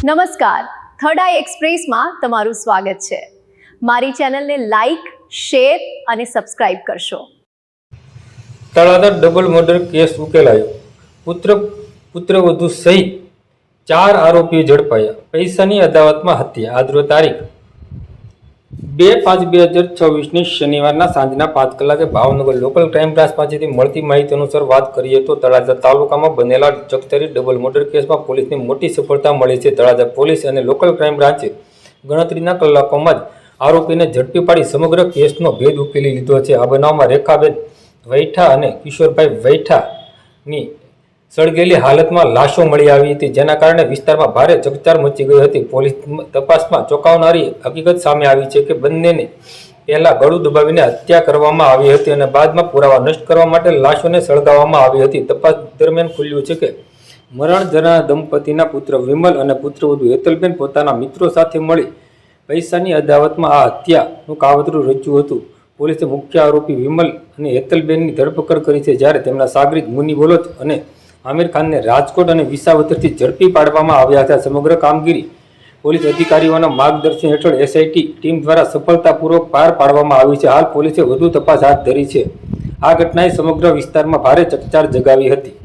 નમસ્કાર, થર્ડ આઈ એક્સપ્રેસમાં તમારું સ્વાગત છે। મારી ચેનલને લાઈક, શેર અને સબસ્ક્રાઇબ કરશો। તળાજા ડબલ મર્ડર કેસ ઉકેલાયો। પુત્રવધુ સહિત 4 આરોપીઓ ઝડપાયા। પૈસાની અદાવતમાં હત્યા। આજરોજ તારીખ 2/5/2026 શનિવારના સાંજના 5 કલાકે ભાવનગર લોકલ ક્રાઇમ બ્રાન્ચ પાસેથી મળતી માહિતી અનુસાર વાત કરીએ તો તળાજા તાલુકામાં બનેલા ચકતરી ડબલ મર્ડર કેસમાં પોલીસને મોટી સફળતા મળી છે। તળાજા પોલીસ અને લોકલ ક્રાઇમ બ્રાન્ચે ગણતરીના કલાકોમાં જ આરોપીને ઝડપી પાડી સમગ્ર કેસનો ભેદ ઉકેલી લીધો છે। આ બનાવમાં રેખાબેન વૈઠા અને કિશોરભાઈ વૈઠાની સળગેલી હાલતમાં લાશો મળી આવી હતી, જેના કારણે વિસ્તારમાં ભારે ચકચાર મચી ગઈ હતી। પોલીસ તપાસમાં ચોંકાવનારી હકીકત સામે આવી છે કે બંનેને પહેલા ગળું દબાવીને હત્યા કરવામાં આવી હતી અને બાદમાં પુરાવા નષ્ટ કરવા માટે લાશોને સળગાવવામાં આવી હતી। તપાસ દરમિયાન ખુલ્યું છે કે મરણ જનાર દંપતીના પુત્ર વિમલ અને પુત્રવધુ હેતલબેન પોતાના મિત્રો સાથે મળી પૈસાની અદાવતમાં આ હત્યાનું કાવતરું રચ્યું હતું। પોલીસે મુખ્ય આરોપી વિમલ અને હેતલબેનની ધરપકડ કરી છે, જ્યારે તેમના સાગરીત મુની બોલોચ અને આમિર ખાનને રાજકોટ અને વિસાવદરથી ઝડપી પાડવામાં આવ્યા હતા। સમગ્ર કામગીરી પોલીસ અધિકારીઓના માર્ગદર્શન હેઠળ એસઆઈટી ટીમ દ્વારા સફળતાપૂર્વક પાર પાડવામાં આવી છે। હાલ પોલીસે વધુ તપાસ હાથ ધરી છે। આ ઘટનાએ સમગ્ર વિસ્તારમાં ભારે ચકચાર જગાવી હતી।